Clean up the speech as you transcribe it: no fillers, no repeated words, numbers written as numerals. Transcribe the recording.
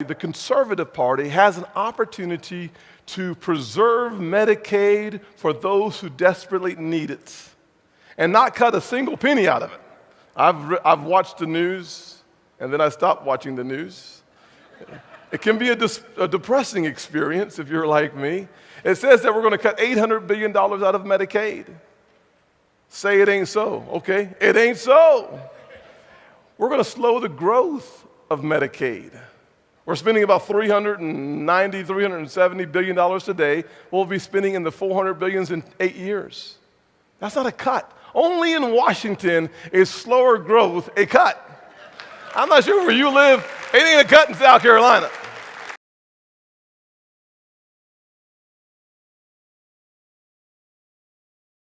the conservative party, has an opportunity to preserve Medicaid for those who desperately need it and not cut a single penny out of it. I've watched the news, and then I stopped watching the news. It can be a depressing experience if you're like me. It says that we're going to cut $800 billion out of Medicaid. Say it ain't so, okay? It ain't so. We're going to slow the growth of Medicaid. We're spending about $370 billion today. We'll be spending in the $400 billion in 8 years. That's not a cut. Only in Washington is slower growth a cut. I'm not sure where you live. It ain't a cut in South Carolina.